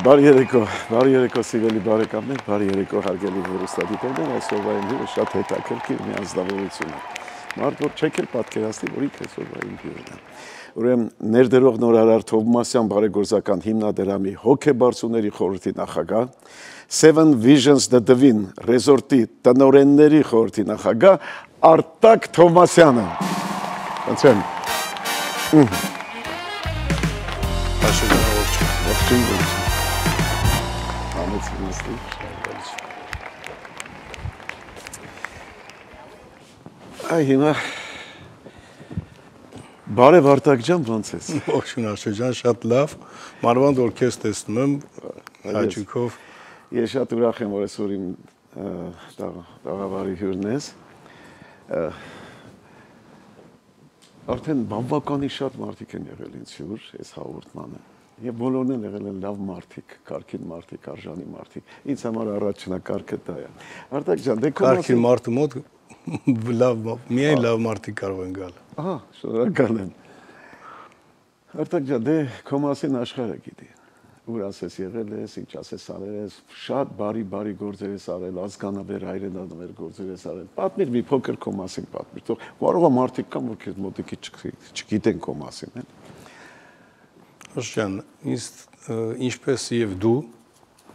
Բարի երեկո սիրելի բարեկամներ, բարի երեկո հարգելի հեռուստադիտողներ, այսօրվա իմ հյուրը շատ հետաքրքիր մի անձնավորություն է։ Մարդ որ չեք էլ պատկերացնի, որ ինքը այսօրվա իմ հյուրն է։ Ուրեմն ներդրող նորարար Թովմասյան բարեգործական հիմնադրամի հոգեբարձուների խորհրդի նախագահ, Seven Visions The Divine Resort-ի տնօրենների խորհրդի նախագահ Արտակ Թովմասյանը։ Ոնցեն։ Այ հիմա բարև Արտակ ջան, ոնց ես։ Ողջույն Աշոտ ջան, շատ լավ։ Մանավանդ որ քեզ տեսնում եմ հաճույքով։ Ես շատ ուրախ եմ, որ այսօր իմ տաղավարի հյուրն ես։ Արդեն բավականին շատ մարդիկ են եղել ինձ հյուր, այս հաղորդմանը։ Եվ բոլորն են եղել են լավ մարդիկ, կարգին մարդիկ, արժանի մարդիկ։ Ինձ համար առաջնակարգը դա է։ Արտակ ջան, դե կարգին մարդու մոտ միայն լավ մարդիկ կարող են գալ։ Ահա, շնորհակալ եմ։ Արտակ ջան, դե քո մասին աշխարհը գիտի։ Ուր ասես եղել ես, ինչ ասես արել ես, շատ բարի գործեր ես արել, ազգանավեր, հայրենանվեր գործեր ես արել։ Պատմիր մի փոքր քո մասին պատմիր։ Թող կարող է մարդիկ կան, որ քեզ մոտիկի չգիտեն քո մասին, էլ։ Աշոտ, ինչպես եւ դու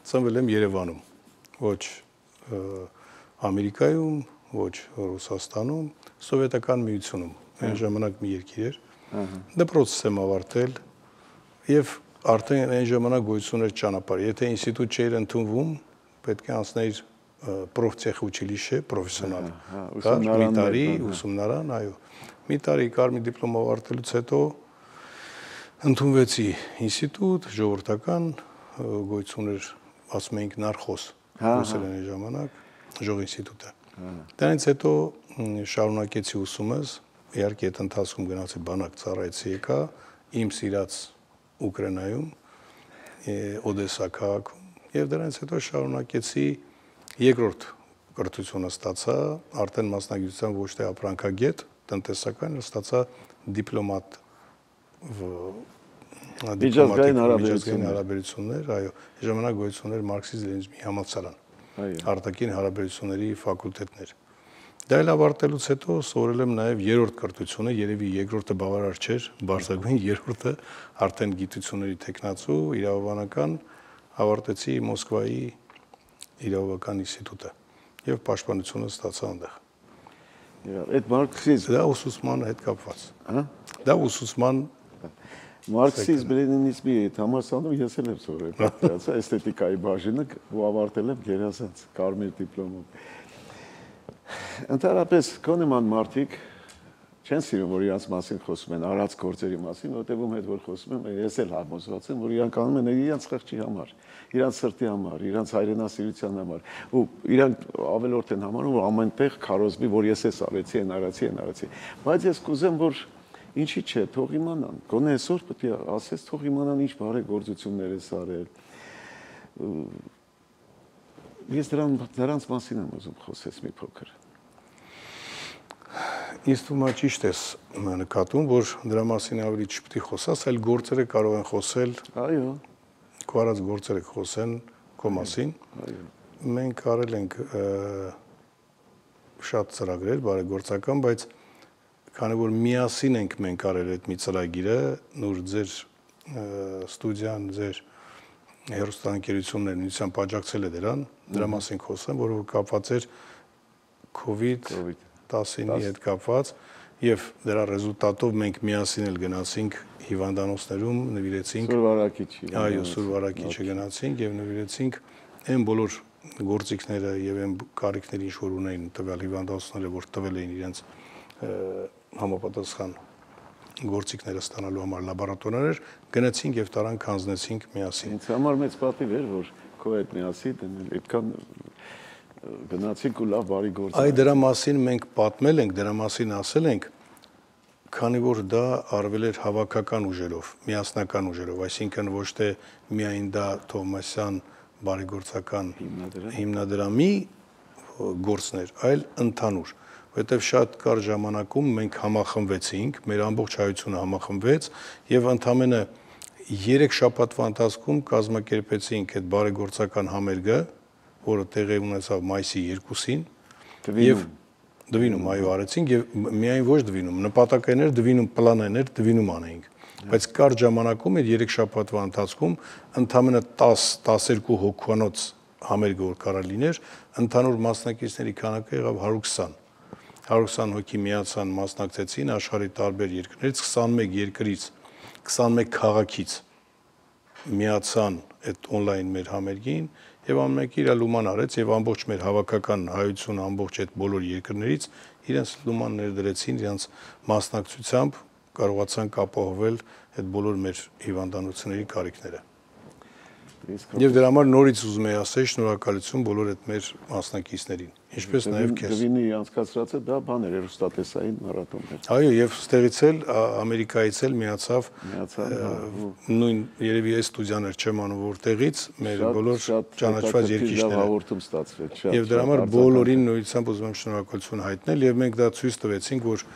ծնվել եմ Երևանում, ոչ Ամերիկայում, ոչ Ռուսաստանում, Սովետական միությունում։ Այն ժամանակ մի երկիր էր։ Դպրոց եմ ավարտել եւ արդեն այն ժամանակ գույցուն էր ճանապարհ։ Եթե ինստիտուտ չէր ընդունվում, պետք է անցներ профтехучилище, պրոֆեսիոնալ։ Մի տարի ուսումնարան, այո։ Մի տարի կարմիր դիպլոմ ավարտելուց հետո ընդունվեցի ինստիտուտ, ժողովրդական գույցուն էր, ասում էինք նարխոս, ռուսերեն այն ժամանակ, ժող ինստիտուտը։ Դրանից հետո շարունակեցի ուսումս, իհարկե այդ ընթացքում գնացի բանակ ծառայեցի եկա, իմ սիրած Ուկրաինայում, Օդեսա քաղաքում, եւ դրանից հետո շարունակեցի երկրորդ կրթությունը ստացա, արդեն մասնագիտության ոչ թե ապրանքագետ, տնտեսական, ստացա դիպլոմատ միջազգային հարաբերություններ, այո, ժամանակ գոյություն էր մարքսիզմ-լենինիզմի համալսարան, արտաքին հարաբերությունների ֆակուլտետներ։ Դա էլ ավարտելուց հետո սովորել եմ նաև երրորդ կրթությունը, երևի երկրորդը բավարար չէր, բարձրագույն երրորդը արդեն գիտությունների տեխնացու, իրավաբանական, ավարտեցի Մոսկվայի իրավաբանական ինստիտուտը եւ պաշտպանությունը ստացա այնտեղ։ Այդ մարքսիզմ դա ուսուցման հետ կապված։ Հա։ Դա ուսուցման մարքսիզմ-լենինիզմի համալսարանում ես էլ եմ սովորել, էսթետիկայի բաժինը ու ավարտել եմ գերազանց կարմիր դիպլոմով։ Ընդհանրապես կոնեման մարդիկ չեն սիրում, որ իրանց մասին խոսում են, արած գործերի մասին, որտեղ ում հետ որ խոսում եմ, ես էլ համոզված եմ, որ իրանք անում են իրանց խղճի համար, իրանց սրտի համար, իրանց հայրենասիրության համար, ու իրանք ավելորդ են համարում, որ ամենտեղ քարոզվի, որ ես էս արեցի, այն արեցի։ Բայց ես կուզեմ, որ ինչի՞ չէ, թող իմանան, գոնե այսօր պետք է ասես, թող իմանան ինչ բարեգործություններ ես արել։ Ես դրանց մասին եմ ուզում խոսես մի փոքր։ Ինձ թվում է ճիշտ ես նկատում, որ դրա մասին ավելի չպետք է խոսաս, այլ գործերը կարող են խոսել։ Այո։ Քո արած գործերը խոսեն քո մասին։ Այո։ Մենք արել ենք շատ ծրագրեր բարեգործական, բայց քանի որ միասին ենք մենք արել այդ մի ծրագիրը, նոր ձեր ստուդիան, ձեր հեռուստաընկերություններն ինձ աջակցել է դրան, դրա մասին խոսեմ, որը կապված էր COVID-19-ի հետ կապված եւ դրա ռեզուլտատով մենք միասին էլ գնացինք հիվանդանոցներում, նվիրեցինք այո, Սուրբ Վարակիչը գնացինք եւ նվիրեցինք այն բոլոր գործիքները եւ այն կարիքները, ինչ որ ունեին տվյալ հիվանդանոցները, որ տվել էին իրենց համապատասխան գործիքները ստանալու համար լաբորատորիաներ, գնացինք եւ տարանք հանձնեցինք միասին։ Ինձ համար մեծ պատիվ էր, որ քո հետ միասին այդքան գնացինք ու լավ բարի գործ։ Այ դրա մասին մենք պատմել ենք, դրա մասին ասել ենք, քանի որ դա արվել էր հավաքական ուժերով, միասնական ուժերով, այսինքն ոչ թե միայն դա Թովմասյան բարեգործական հիմնադրամի գործն էր, այլ ընդհանուր։ Որտեւ շատ կար ժամանակում մենք համախմբվեցինք, մեր ամբողջ հայությունը համախմբվեց եւ ընդամենը 3 շաբաթվա ընթացքում կազմակերպեցինք այդ բարեգործական համերգը, որը տեղի ունեցավ մայիսի 2-ին, եւ Դվինում այո արեցինք եւ միայն ոչ Դվինում, նպատակն էր Դվինում պլանն էր Դվինում անեինք, բայց կարճ ժամանակում այդ 3 շաբաթվա ընթացքում ընդամենը 10-12 հոգանոց համերգ որ կարա լիներ, ընդհանուր մասնակիցների քանակը եղավ 120 հոգի միացան, մասնակցեցին աշխարհի տարբեր երկրներից, 21 երկրից, 21 քաղաքից միացան այդ on-line մեր համերգին եւ ամենը իր լուման արեց եւ ամբողջ մեր հավաքական հայությունը ամբողջ այդ բոլոր երկրներից իրենց լուման ներդրեցին իրենց մասնակցությամբ կարողացան ապահովել այդ բոլոր մեր հիվանդանոցների կարիքները։ Եվ դրա համար նորից ուզում եմ ասել շնորհակալություն բոլոր այդ մեր մասնակիցներին, ինչպես նաև քեզ։ Դվինի անցկացրածը դա բան էր հեռուստատեսային մարաթոն էր։ Այո, եւ ստեղից էլ Ամերիկայից էլ միացավ նույն երևի այս ստուդիան էր չեմ անում որտեղից մեր բոլոր ճանաչված երգիչները հաղորդում ստացվեց շատ։ Եվ դրա համար բոլորին նույնությամբ ուզում եմ շնորհակալություն հայտնել եւ մենք դա ցույց տվեցինք, որ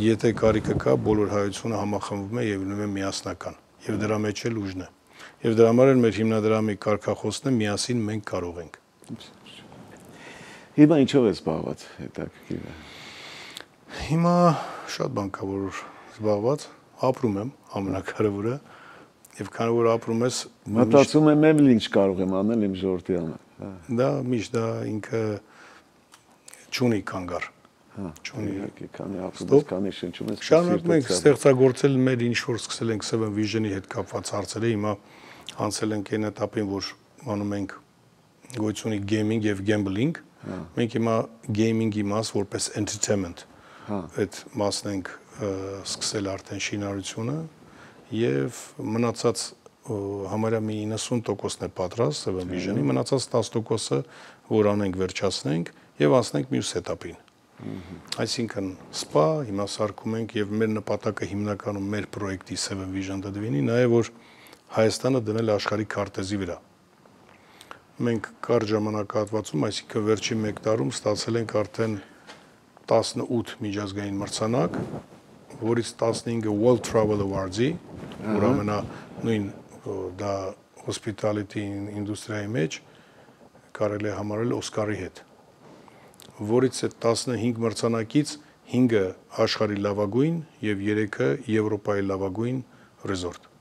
եթե կարիքը կա, բոլոր հայությունը համախմբվում է եւ լինում է միասնական։ Եվ դրա մեջ էլ ուժն է։ Եվ դրա համար էլ մեր հիմնադրամի կարգախոսն է միասին մենք կարող ենք։ Հիմա ինչով ես զբաղված հետաքրքիր է։ Հիմա շատ բան կա որ զբաղված, ապրում եմ ամենակարևորը եւ քանի որ ապրում ես մտածում եմ ինչ կարող եմ անել իմ ժողովրդի համար։ Դա միշտ դա ինքը ճունի կանգար։ Ճունի քանի ապրում ես, քանի շնչում ես։ Շարունակում ենք ստեղծագործել մեր ինչ որ սկսել ենք Seven Vision-ի հետ կապված հարցերը, հիմա անցել ենք այն этаպին, որ անում ենք գոյություն ունի gaming եւ gambling։ Մենք հիմա gaming-ի մաս որպես entertainment այդ մասն ենք սկսել արդեն շինարարությունը եւ մնացած համարյա մի 90%-ն է պատրաստ Seven Vision-ի, մնացած 10%-ը որ անենք վերջացնենք եւ անցնենք մյուս этаպին։ Այսինքն սպա հիմա սարքում ենք եւ մեր նպատակը հիմնականում մեր պրոյեկտի Seven Vision դվինի նաեւ որ Հայաստանը դնել աշխարհի քարտեզի վրա։ Մենք կարճ ժամանակահատվածում, այսինքն վերջին 1 տարում ստացել ենք արդեն 18 միջազգային մրցանակ, որից 15-ը World Travel Awards-ի, որ ամենանույն դա hospitality ինդուստրիայի մեջ կարելի է համարել Օսկարի հետ, որից այդ 15 մրցանակից 5-ը աշխարհի լավագույն եւ 3-ը Եվրոպայի լավագույն ռեզորտ։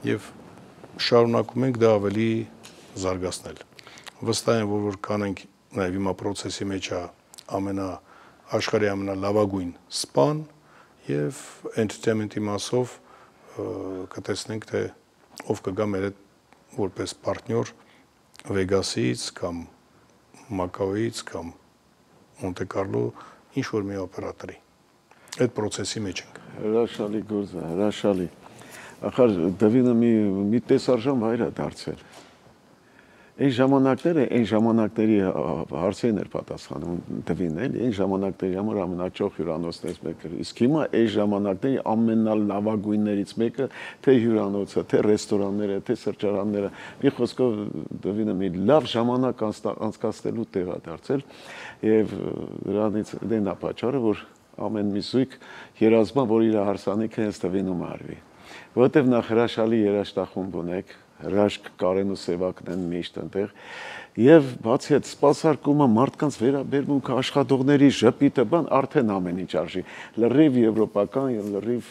Եվ շարունակում ենք դա ավելի զարգացնել։ Վստահ եմ, որ կանենք նաև հիմա process-ի մեջ է աշխարհի ամենալավագույն սպան եւ entertainment-ի մասով կտեսնենք թե ով կգա մեր հետ որպես պարտներ Վեգասից կամ Մակաոից կամ Մոնտե Կարլո ինչ որ մի օպերատորի։ Այդ process-ի մեջ ենք։ Հրաշալի գործ է, հրաշալի։ Ախր Դվինը մի տեսարժան վայր է դարձել։ Այն ժամանակների հարցերին էր պատասխանում Դվինն էլի, այն ժամանակների համար ամենաճոխ հյուրանոցներից մեկը։ Իսկ հիմա այն ժամանակների ամենալավագույններից մեկը թե հյուրանոցը, թե ռեստորանները, թե սրճարանները։ Մի խոսքով Դվինը մի լավ ժամանակ անցկացնելու տեղ է դարձել եւ դրանից դեն է պատճառը, որ ամեն մի զույգ երազում, որ իր հարսանիքը հենց Դվինում արվի։ Որտեւ նախ հրաշալի երաժշտախումբ ունեք, հրաշք Կարեն ու Սևակն են միշտ այնտեղ, եւ բացի այդ սպասարկումը, մարդկանց վերաբերմունքը, աշխատողների ժպիտը, բան արդեն ամեն ինչ արժի, լրիվ եվրոպական եւ լրիվ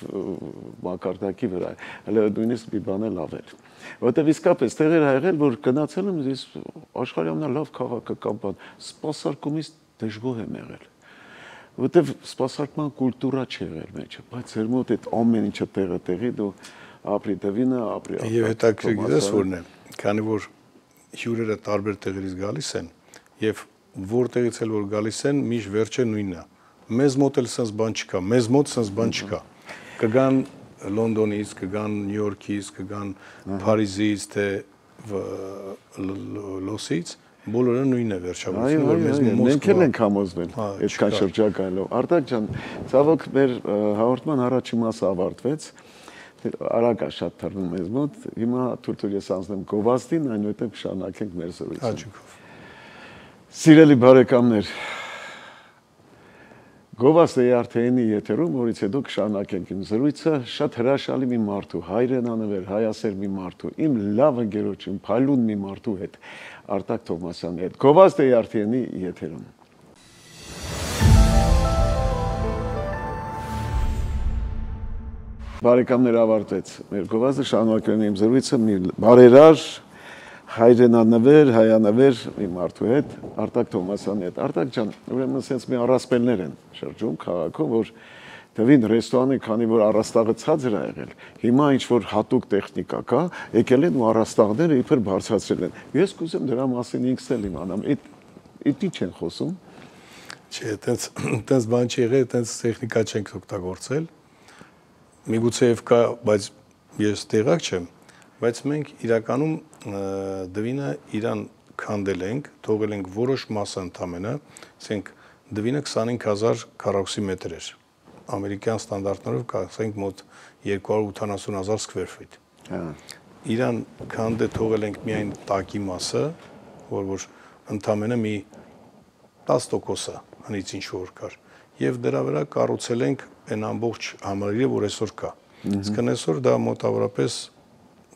մակարդակի վրա, հələ նույնիսկ մի բան էլ ավել։ Որտեւ իսկապես տեղեր ա եղել, որ գնացել եմ ես աշխարհի ամենալավ քաղաքը կամ բան, սպասարկումից դժգոհ եմ եղել։ Որտեւ սպասարկման կուլտուրա չի եղել մեջը, բայց ձեր մոտ այդ ամեն ինչը տեղի դու ապրի Դվինը, ապրի։ Եվ հետաքրքիր գիտես որն է, քանի որ հյուրերը տարբեր տեղերից գալիս են եւ որտեղից էլ որ գալիս են, միշտ վերջը նույնն է։ Մեզ մոտ էլ sense բան չկա, մեզ մոտ sense բան չկա։ Կգան Լոնդոնից, կգան Նյու Յորքից, կգան Փարիզից, թե Լոսից, բոլորը նույնն է վերջավորությունը, որ մեզ մոտ մենք էլ ենք համոզվել այդքան շրջակայելով։ Արտակ ջան, ցավոք մեր հաղորդման առաջին մասը ավարտվեց։ Արագ է շատ թռնում մեզ մոտ։ Հիմա թույլ ես անցնեմ Գովազդին, այնուհետև կշարունակենք մեր զրույցը։ Հաջողով։ Սիրելի բարեկամներ, Գովազդի արդյունի եթերում, որից հետո կշարունակենք իմ զրույցը, շատ հրաշալի մի մարդու, հայրենանվեր, հայասեր մի մարդու, իմ լավ ընկերոջ, իմ փայլուն մի մարդու հետ, Արտակ Թովմասյանի հետ։ Գովազդի արդյունի եթերում։ Բարեկամներ, ավարտվեց մեր գովազդը, շարունակում եմ իմ զրույցը մի բարերար հայրենանվեր, հայանվեր մի մարդու հետ, Արտակ Թովմասյանի հետ։ Արտակ ջան, ուրեմն ասենց մի առասպելներ են շրջում քաղաքում, որ տվին ռեստորանը, քանի որ առաստաղը ցածր է եղել, հիմա ինչ որ հատուկ տեխնիկա կա, եկել են ու առաստաղները իբր բարձրացրել են։ Ես կուզեմ դրա մասին ինքս էլ իմանամ, այդ ինչ են խոսում։ Չէ, այդպես բան չի եղել, այդպես տեխնիկա չենք օգտագործել։ Միգուցեև կա, բայց ես տեղակ չեմ, բայց մենք իրականում դվինը իրան քանդել ենք, թողել ենք որոշ մասը ընդամենը, ասենք դվինը 25000 քառակուսի մետր էր։ Ամերիկյան ստանդարտներով ասենք մոտ 280,000 square feet։ Իրան քանդե թողել ենք միայն տակի մասը, որ ընդամենը մի 10%-ը հնից ինչ որ կար։ Եվ դրա վրա կառուցել ենք այն ամբողջ համալիրը, որ այսօր կա։ Իսկ այսօր դա մոտավորապես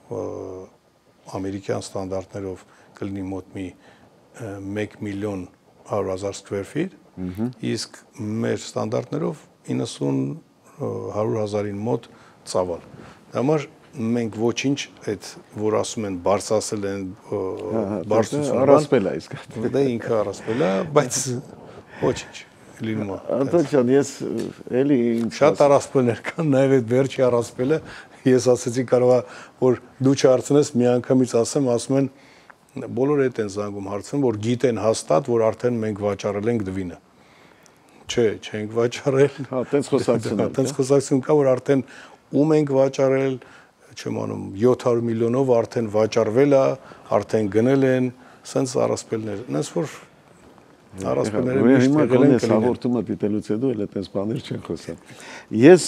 ամերիկյան ստանդարտներով կլինի մոտ մի 1,100,000 square feet, իսկ մեր ստանդարտներով 90-100,000-ին մոտ ծավալ։ Դա համար մենք ոչինչ այդ որ ասում են բարձրացել են բարձրությունը առասպել է իսկ։ Դա ինքը առասպել է, բայց ոչինչ։ Արտակ ջան, ես էլի շատ առասպելներ կան, նաև այդ վերջի առասպելը ես ասեցի կարող է որ դու չհարցնես մի անգամից ասում են բոլորը այդ են զանգում հարցում որ գիտեն հաստատ որ արդեն մենք վաճառել ենք դվինը չէ չենք վաճառել հա տենց խոսակցություն կա որ արդեն ում ենք վաճառել չեմ անում 700 միլիոնով արդեն վաճառվել է արդեն գնել են սենց առասպելներ այնպես որ առասպելները միշտ եղել են հաղորդումը դիտելուց հետո էլ այդպես բաներ չեն խոսում ես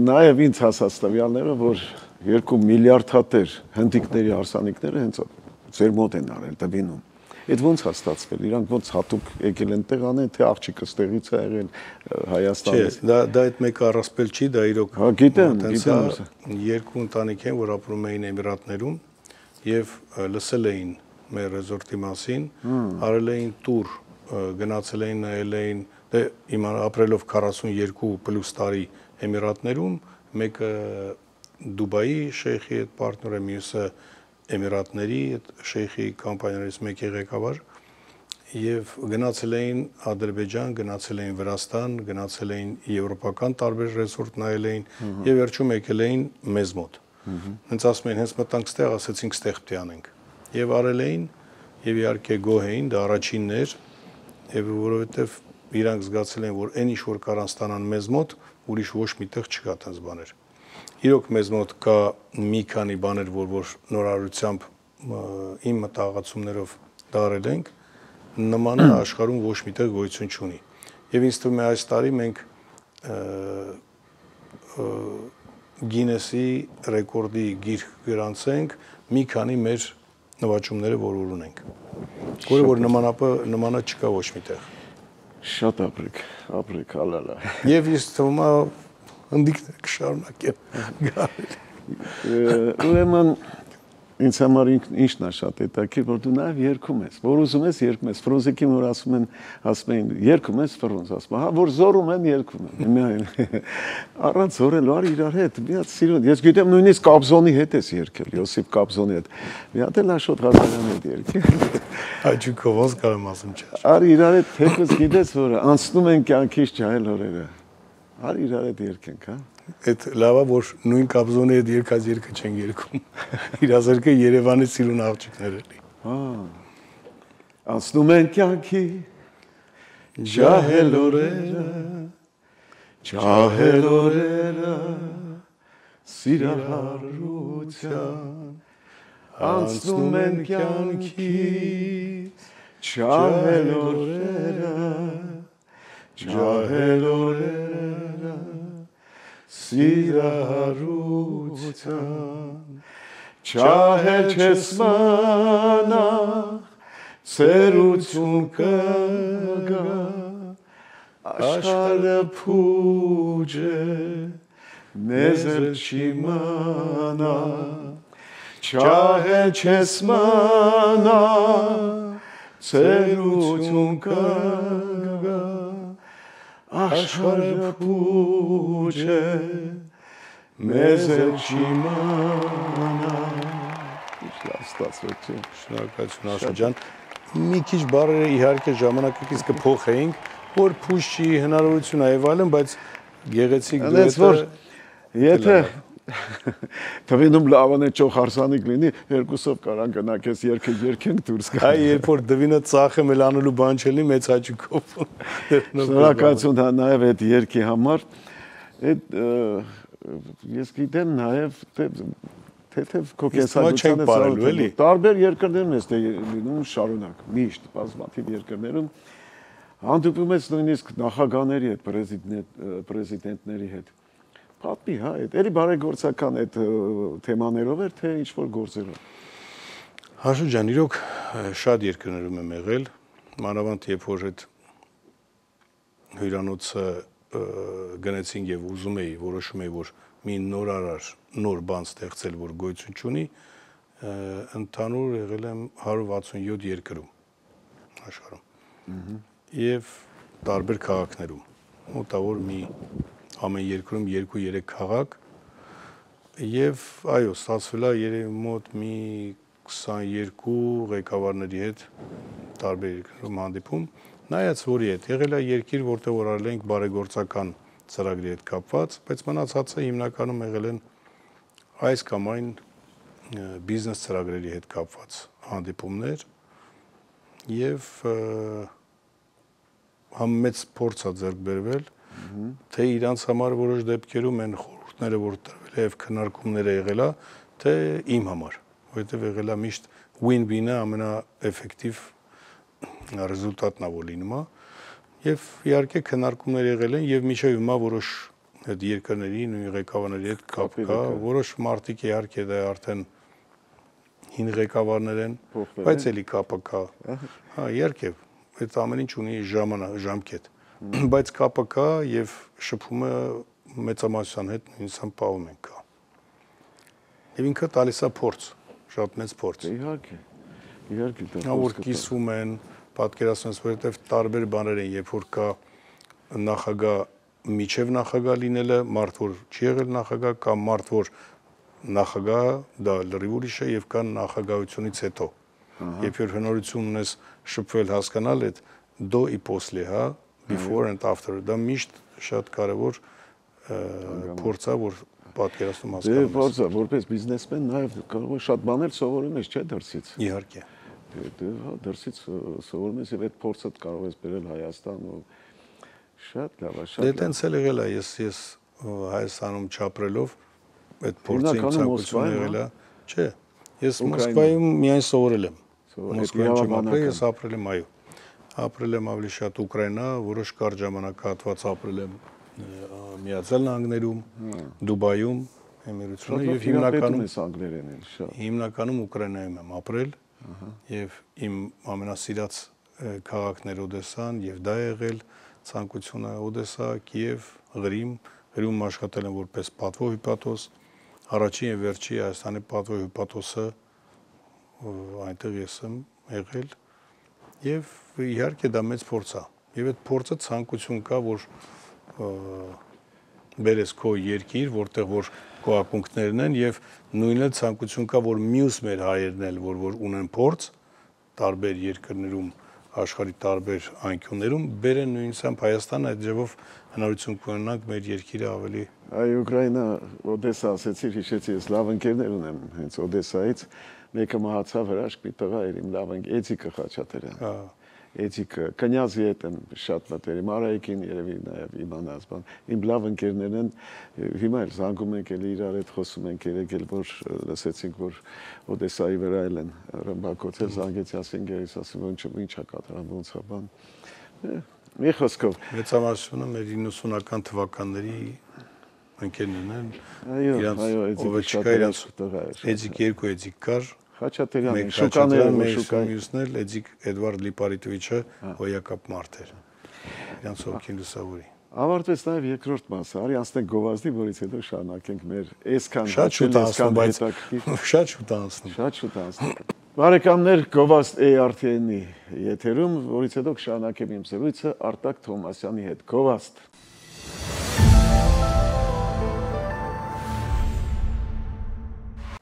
նաև ինձ հասած տվյալները որ 2 միլիարդատեր հնդիկների հարսանիքները հենց ձեր մոտ են արել տվինում այդ ոնց է ստացվել իրանք ոնց հատուկ եկել են տեղ անեն թե աղջիկը ստեղից է եղել Հայաստանից դա այդ մեկ առասպել չի դա իրոք հա գիտեմ երկու ընտանիք են որ ապրում էին Էմիրատներում եւ լսել էին մեր ռեզորտի մասին արել էին տուր գնացել էին նայել էին դե ապրելով 42+ տարի Էմիրատներում մեկը Դուբայի շեյխի հետ պարտներ է մյուսը Էմիրատների շեյխի կամպանիներից մեկի ղեկավար եւ գնացել էին Ադրբեջան, գնացել էին Վրաստան, գնացել էին եվրոպական տարբեր ռեսորտ նայել էին եւ վերջում եկել էին մեզ մոտ։ Հենց ասում են հենց մտանք ստեղ ասեցինք ստեղ պետք է անենք։ Եվ արել էին եւ իհարկե գոհ էին, դա առաջինն էր եւ որովհետեւ իրանք զգացել են որ այն ինչ որ կարան ստանան մեզ մոտ ուրիշ ոչ միտեղ չկա այդպես բաներ։ Իրոք մեզ մոտ կա մի քանի բաներ, որ նորարարությամբ իմ մտահղացումներով դարել ենք, նմանը աշխարհում ոչ միտեղ գոյություն չունի։ Եվ ինձ թվում է այս տարի մենք Գինեսի ռեկորդի գիրք գրանցենք մի քանի մեր նվաճումները որ ունենք։ Որ նմանը չկա ոչ միտեղ։ Շատ ապրեք, հալալա։ Եվ ինձ թվում է հնդիկները կշարունակեն գալ։ Ուրեմն ինձ համար ինչն է շատ հետաքրքիր, որ դու նաև երգում ես, որ ուզում ես երգում ես, ֆրունզիկին որ ասում էին երգում ես ֆրունզ, ասում հա որ զորում են երգում են։ Միայն առանց զորելու արի իրար հետ, մի հատ սիրուն, ես գիտեմ նույնիսկ Կաբզոնի հետ ես երգել, Յոսիֆ Կաբզոնի հետ։ Մի հատ էլ Աշոտ Ղազարյանի հետ երգել։ Աճուկով ոնց կարեմ ասում չէ։ Արի իրար հետ թեկուզ գիտես որ անցնում են կյանքից ջահել օրերը։ Արի իրար հետ երգենք, հա։ Այդ լավա որ նույն Կաբզոնի հետ երկած երկը չեն երգում։ Իրազերքը Երևանի սիրուն աղջիկներ էլի։ Հա։ Անցնում են կյանքի ջահել օրերը սիրահարության անցնում են կյանքի ջահել օրերը Սիրահարության Չահել չես մանա Ծերություն կգա աշխարհը փուջ է մեզ չիմանա չահե չես մանա ծերություն կգա աշխարհը փուջ է մեզ չիմանա ստացվեց շնորհակալություն Աշոտ ջան մի քիչ բառերը իհարկե ժամանակակից կփոխեինք որ փուշ չի հնարավորություն այվալն բայց գեղեցիկ դուետը եթե Դվինում լավան է ճոխ հարսանիք լինի, երկուսով կարան գնանք ես երկենք դուրս գա։ Այ երբ որ դվինը ծախը մել անելու բան չլինի մեծ հաճույքով։ Շնորհակալություն նաև այդ երկի համար։ Այդ ես գիտեմ նաև թե քո կեսագործանը տարբեր երկրներում ես լինում շարունակ, միշտ բազմաթիվ երկրներում հանդիպում ես նույնիսկ նախագահների հետ, պրեզիդենտների հետ։ Պատմի, հա, էլի բարեգործական այդ թեմաներով էր, թե ինչ-որ գործերով։ Աշոտ ջան, իրոք շատ երկրներում եմ եղել, մանավանդ երբ որ այդ հյուրանոցը գնեցինք եւ ուզում էի, որոշում էի, որ մի նոր բան ստեղծել, որ գոյություն չունի, ընդհանուր եղել եմ 167 երկրում աշխարհում։ Եվ տարբեր քաղաքներում, մոտավոր մի ամեն երկրում 2-3 քաղաք եւ այո ստացվել է երևի մոտ մի 22 ղեկավարների հետ տարբեր երկրներում հանդիպում նայած որի հետ եղել է երկիր որտեղ որ արել ենք բարեգործական ծրագրի հետ կապված բայց մնացածը հիմնականում եղել են այս կամ այն բիզնես ծրագրերի հետ կապված հանդիպումներ եւ համեծ փորձ է ձեռք բերվել թե իրանց համար որոշ դեպքերում են խորհուրդները որ տրվել է եւ քննարկումները եղել է թե իմ համար որովհետեւ եղել է միշտ win-win-ը ամենաէֆեկտիվ ռեզուլտատն է որ լինում է եւ իհարկե քննարկումներ եղել են եւ միշտ հիմա որոշ այդ երկրների նույն ղեկավարների հետ կապ կա որոշ մարդիկ իհարկե դա արդեն հին ղեկավարներ են բայց էլի կապը կա հա իհարկե այդ ամեն ինչ ունի ժամկետ բայց կապը կա եւ շփումը մեծամասնության հետ նույնիսկ պահում ենք կա։ Եվ ինքը տալիս է փորձ, շատ մեծ փորձ։ Իհարկե դա որ կիսվում են, պատկերացնում ես, որովհետեւ տարբեր բաներ են, երբ որ կա նախագահ միջև նախագահ լինելը, մարդ որ չի եղել նախագահ կամ մարդ որ նախագահ դա լրիվ ուրիշ է եւ կա նախագահությունից հետո։ Երբ որ հնարավորություն ունես շփվել հասկանալ այդ դո ի պոսլե, հա before and after դա միշտ շատ կարևոր փորձ է որ պատկերացնում հասկանում ես։ Փորձ է, որպես բիզնեսմեն նաև կարող է շատ բաներ սովորում ես, չէ՞ դրսից։ Իհարկե։ Դրսից սովորում ես եւ այդ փորձը կարող ես բերել Հայաստան ու շատ լավ է, շատ։ Դե տենց էլ եղել է, ես Հայաստանում չապրելով այդ փորձը իմ ցանկությունը եղել է, չէ։ Ես Մոսկվայում միայն սովորել եմ։ Մոսկվայում չեմ ապրել, ես ապրել եմ այո։ Ապրել եմ ավելի շատ Ուկրաինա, որոշ կարճ ժամանակահատված ապրել եմ Միացյալ Նահանգներում, Դուբայում, Էմիրություններում եւ հիմնականում Ուկրաինայում եմ ապրել եւ իմ ամենասիրած քաղաքներ Օդեսան եւ դա եղել ցանկությունը Օդեսա, Կիև, Ղրիմ աշխատել եմ որպես պատվո հյուպատոս, առաջին եւ վերջի Հայաստանի պատվո հյուպատոսը այնտեղ ես եմ եղել եւ իհարկե դա մեծ փորձ է եւ այդ փորձը ցանկություն կա որ բերես քո երկիր որտեղ որ քո ակունքներն են եւ նույնն էլ ցանկություն կա որ մյուս մեր հայերն էլ որ ունեն փորձ տարբեր երկրներում աշխարհի տարբեր անկյուններում բերեն նույնիսկ Հայաստան այդ ձևով հնարավորություն կունենանք մեր երկիրը ավելի այ Ուկրաինա Օդեսա ասեցի հիշեցի ես լավ ընկերներ ունեմ հենց Օդեսայից մեկը մահացավ հրաշք մի տղա էր իմ լավ ընկեր Էդիկը Խաչատրյան Էդիկը կնյազի հետ եմ շատ մտերիմ Արայիկին երևի նաև իմանաց բան իմ լավ ընկերներն են հիմա էլ զանգում ենք էլի իրար հետ խոսում ենք եկել որ լսեցինք որ Օդեսայի վրա են ռմբակոծել զանգեցի ասենք ես ասում ինչա կատարան ոնց է բան մի խոսքով մեծամասնությունը մեր 90-ական թվականների ընկերներն են այո Օվեչկա իրանց Էդիկ երկու Էդիկ կար Խաչատրյանը շուկաները մյուսն էլ Էդիկ Էդվարդ Լիպարիտովիչը հոյակապ մարդ էր իրանց ոգին լուսավորի։ Ավարտվեց նաև երկրորդ մասը, արի անցնենք գովազդի, որից հետո շարունակենք մեր այսքան շատ շուտ անցնում, բայց շատ շուտ անցնում։ Շատ շուտ անցնում։ Բարեկամներ, գովազդ ARTN-ի եթերում, որից հետո կշարունակեմ իմ զրույցը Արտակ Թոմասյանի հետ։ Գովազդ։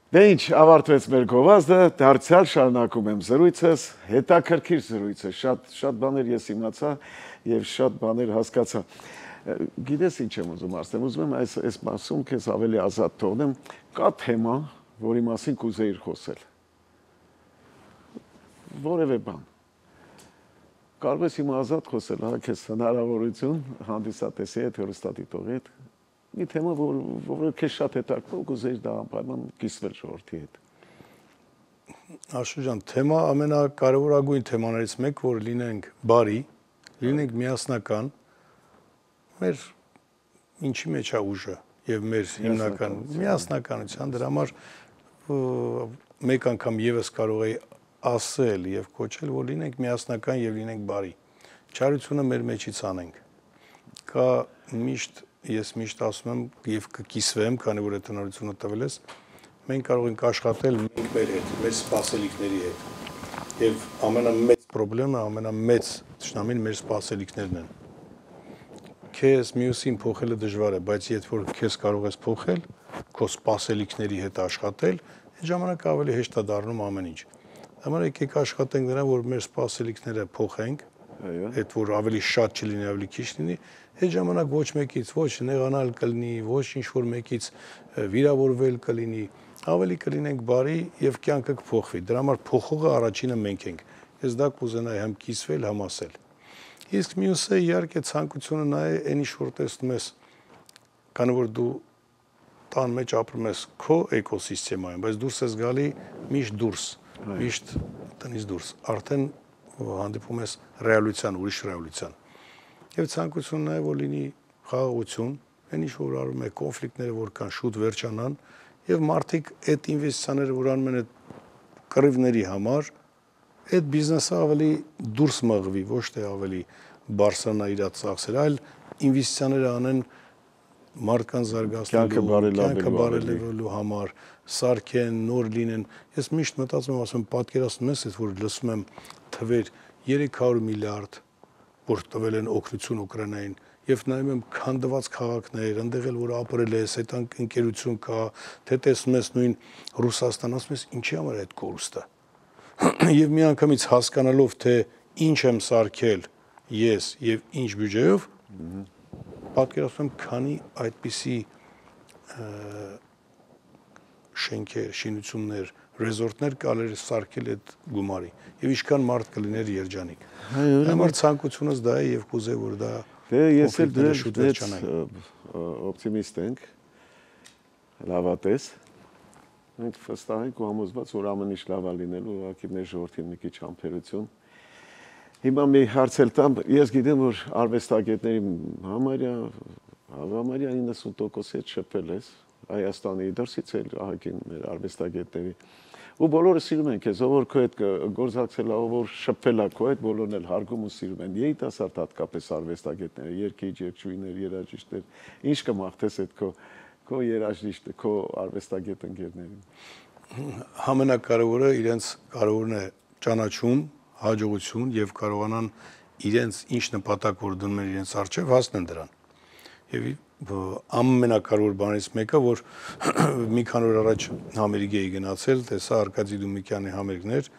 Դե ինչ, ավարտվեց մեր գովազդը, դարձյալ շարունակում եմ զրույցս, հետաքրքիր զրույցը, շատ բաներ ես իմացա եւ շատ բաներ հասկացա։ Գիտես ինչ եմ ուզում ասեմ, ուզում եմ այս մասում քեզ ավելի ազատ թողնեմ, կա թեմա, որի մասին կուզեիր խոսել։ Որևէ բան։ Կարող ես հիմա ազատ խոսել, հա, քեզ հնարավորություն հանդիսատեսի հետ, հեռուստադիտողի հետ։ Մի թեմա, որը քեզ շատ հետաքրքրում, կուզեիր դա անպայման կիսվել ժողովրդի հետ։ Աշոտ ջան, թեմա ամենակարևորագույն թեմաներից մեկը, որ լինենք բարի, լինենք միասնական, մեր ինչի մեջ է ուժը եւ մեր հիմնական միասնականության դրա համար մեկ անգամ եւս կարող էի ասել եւ կոչել, որ լինենք միասնական եւ լինենք բարի։ Չարությունը մեր մեջից անենք։ Կա ես միշտ ասում եմ եւ կկիսվեմ, քանի որ այդ հնարավորությունը տվել ես, մենք կարող ենք աշխատել մենք մեր հետ, մեր սպասելիքների հետ։ Եվ ամենամեծ խնդրեմը, ամենամեծ ճշնամին մեր սպասելիքներն են։ Քեզ մյուսին փոխելը դժվար է, բայց եթե որ քեզ կարող ես փոխել, քո սպասելիքների հետ աշխատել, այդ ժամանակ ավելի հեշտ է դառնում ամեն ինչ։ Համար եկեք աշխատենք նրան, որ մեր սպասելիքները փոխենք, այդ որ ավելի շատ չլինի, ավելի քիչ լինի, այդ ժամանակ ոչ մեկից ոչ նեղանալ կլինի, ոչ ինչ-որ մեկից վիրավորվել կլինի, ավելի կլինենք բարի եւ կյանքը կփոխվի։ Դրա համար փոխողը առաջինը մենք ենք։ Ես դա կուզենայի համ կիսվել, համ ասել։ Իսկ մյուսը իհարկե ցանկությունը նա է, այն ինչ որ տեսնում ես, քանի որ դու տան մեջ ապրում ես քո էկոսիստեմայում, բայց դուրս ես գալի միշտ դուրս, միշտ տնից դուրս, արդեն հանդիպում ես ռեալության, ուրիշ ռեալության։ Եվ ցանկությունն է, որ լինի խաղաղություն, այն ինչ որ արվում է, կոնֆլիկտները որ կան, շուտ վերջանան, եւ մարդիկ այդ ինվեստիցիաները, որ անում են այդ կռիվների համար, այդ բիզնեսը ավելի դուրս մղվի, ոչ թե ավելի բարձրանա իր ծախսերը, այլ ինվեստիցիաները անեն մարդկանց զարգացնելու, կյանքը բարելավելու համար, սարքեն, նոր լինեն։ Ես միշտ մտածում եմ, ասում եմ, պատկերացնում ես, որ լսում եմ թվեր 300 միլիարդ, որ տվել են օգնություն Ուկրաինային, եւ նայում եմ քանդված քաղաքներ, այնտեղ էլ որ ապրել ես, այդ ընկերություն կա, թե տեսնում ես նույն Ռուսաստան, ասում ես, ինչի համար է այդ կորուստը։ Եվ միանգամից հասկանալով, թե ինչ եմ սարքել ես եւ ինչ բյուջեով, պատկերացնում եմ, քանի այդպիսի շենքեր, շինություններ, ռեզորտներ կարելի է սարքել այդ գումարի եւ ինչքան մարդ կլիներ երջանիկ։ Համար ցանկությունս դա է եւ կուզեի որ դա ես էլ դեռ օպտիմիստ ենք, լավատես։ Մենք վստահ ենք ու համոզված, որ ամեն ինչ լավ է լինելու, ուղղակի մեր ժողովրդին մի քիչ համբերություն։ Հիմա մի հարց էլ տամ, ես գիտեմ, որ արվեստագետների համարյա 90% հետ շփվել ես, Հայաստանի դրսից էլ ահագին մեր արվեստագետների։ Ու բոլորը սիրում են քեզ, ով որ քո հետ գործակցել է, ով որ շփվել է քո հետ, բոլորն էլ հարգում ու սիրում են։ Երիտասարդ հատկապես արվեստագետները, երգիչ, երգչուհիներ, երաժիշտներ, ինչ կմաղթես այդ քո երաժիշտը, քո արվեստագետ ընկերներին։ Ամենակարևորը իրենց կարևորն է ճանաչում, հաջողություն եւ կարողանան իրենց ինչ նպատակ որ դնում են իրենց առջեւ հասնեն դրան։ Եվ ամենակարևոր բաներից մեկը, որ մի քանի օր առաջ համերգ էի գնացել, տեսա Արկադի Դումիկյանի համերգներ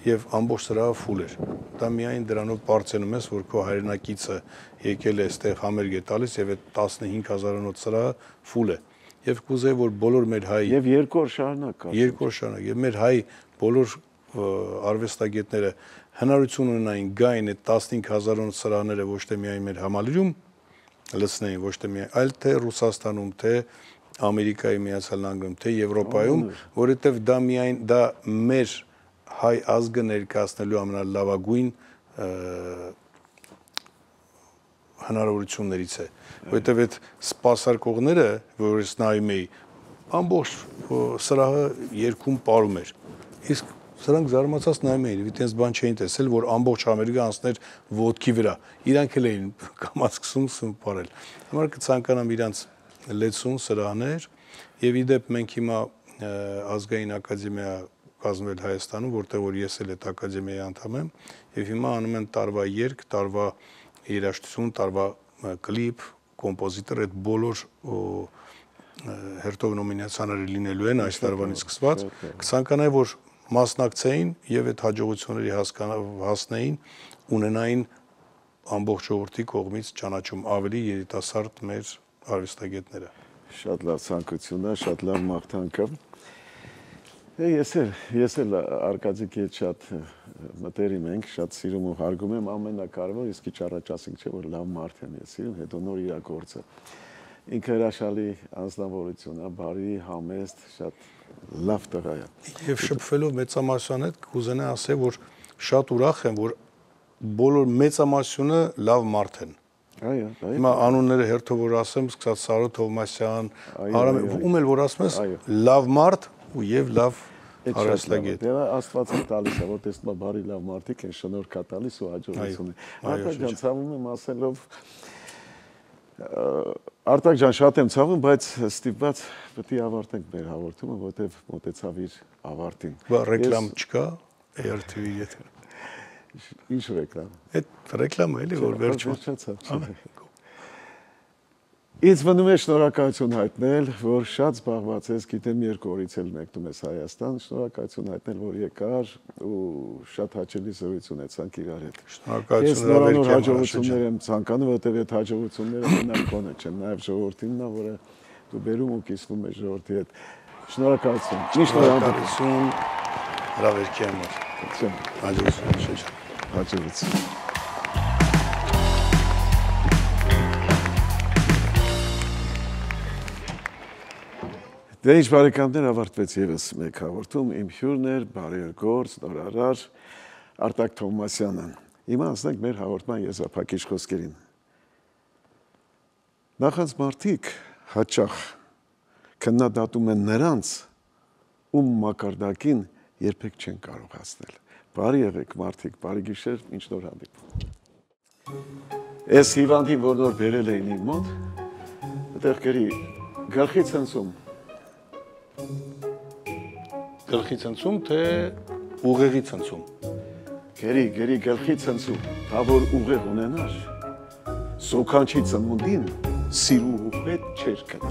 եւ ամբողջ սրահը ֆուլ էր։ Դա միայն դրանով բարձրանում ես, որ քո հայրենակիցը եկել է այստեղ համերգ է տալիս եւ այդ 15000-անոց սրահը ֆուլ է։ Եվ կուզեի, որ բոլոր մեր հայ եւ երկու օր շարունակ եւ մեր հայ բոլոր արվեստագետները հնարություն ունենային գային այդ 15000-անոց սրահները ոչ թե միայն մեր համալիրում լցնեին, ոչ թե միայն, այլ թե Ռուսաստանում, թե Ամերիկայի Միացյալ Նահանգներում, թե Եվրոպայում, որովհետև դա միայն դա մեր հայ ազգը ներկայացնելու ամենալավագույն հնարավորություններից է, որովհետև այդ սպասարկողները, որ ես նայում էի, ամբողջ սրահը երկում պարում էր, իսկ Սրանք զարմացած նայում էին, այտենց բան չէին տեսել, որ ամբողջ Ամերիկա անցներ ոտքի վրա։ Իրանք էլ էին կամացկսում սմպարել։ Համար կցանկանամ իրանց լեցուն սրահներ, եւ իդեպ մենք հիմա ազգային ակադեմիա կազմվել Հայաստանում, որտեղ որ ես էլ այդ ակադեմիայի անդամ եմ, եւ հիմա անում են տարվա երգ, տարվա երաժշտություն, տարվա կլիպ, կոմպոզիտոր, այդ բոլոր հերթով նոմինացիաները լինելու են այս տարվանից սկսված, կցանկանայի, որ մասնակցեին եւ այդ հաջողությունների հասնեին, ունենային ամբողջ ժողովրդի կողմից ճանաչում ավելի երիտասարդ մեր արվեստագետները։ Շատ լավ ցանկություն է, շատ լավ մաղթանք է։ Ես էլ Արկադիկի հետ շատ մտերիմ ենք, շատ սիրում ու հարգում եմ, ամենակարևոր իսկ քիչ առաջ ասենք չէ, որ լավ մարդ եմ ես սիրում, հետո նոր իրագործը։ Ինքը հրաշալի անձնավորություն է, բարի, համեստ, շատ լավ տղա է։ Եվ շփվելով մեծամասնության հետ կուզենա ասել, որ շատ ուրախ եմ, որ բոլոր մեծամասնությունը լավ մարդ են։ Այո։ Հիմա անունները հերթով որ ասեմ, սկսած Սարո Թովմասյան, Արամ, ում էլ որ ասում ես, լավ մարդ ու եւ լավ արվեստագետ։ Դե Աստված է տալիս, որ տեսնում եմ բարի լավ մարդիկ են շնորհքա տալիս ու հաջողություն։ Արտակ ջան, ցավում եմ ասելով Արտակ ջան, շատ եմ ցավում, բայց ստիպված պետք է ավարտենք մեր հաղորդումը, որտեվ մոտեցավ իր ավարտին։ Բա ռեկլամ չկա ARTV-ի եթե։ Ինչ ռեկլամ։ Այդ ռեկլամը էլի որ վերջացավ։ Ինձ մնում է շնորհակալություն հայտնել, որ շատ զբաղված ես, գիտեմ երկու օրից էլ մեկնում ես Հայաստան, շնորհակալություն հայտնել, որ եկար ու շատ հաճելի զրույց ունեցանք իրար հետ։ Շնորհակալություն նոր հաջողություններ եմ ցանկանում, որտեղ այդ հաջողությունները մենակ քոնը չեն, նաև ժողովրդինն է, որը դու բերում ու կիսվում ես ժողովրդի հետ։ Շնորհակալություն։ Շնորհակալություն հրավերքի համար։ Հաջողություն։ Հաջողություն։ Դե ինչ բարեկամներ, ավարտվեց եւս մեկ հաղորդում, իմ հյուրն էր բարեգործ, նորարար Արտակ Թովմասյանը։ Հիմա անցնենք մեր հաղորդման եզրափակիչ խոսքերին։ Նախանց մարդիկ հաճախ քննադատում են նրանց, ում մակարդակին երբեք չեն կարող հասնել։ Բարի եղեք մարդիկ, բարի գիշեր, ինչ նոր հանդիպում։ Այս հիվանդին, որ նոր բերել էին իմ մոտ, այդտեղ կերի գլխի ցնցում։ Գլխի ցնցում, թե ուղեղի ցնցում։ Գերի գլխի ցնցում, դա որ ուղեղ ունենար, սոքանչի ծնունդին սիրու հետ չէր կնա։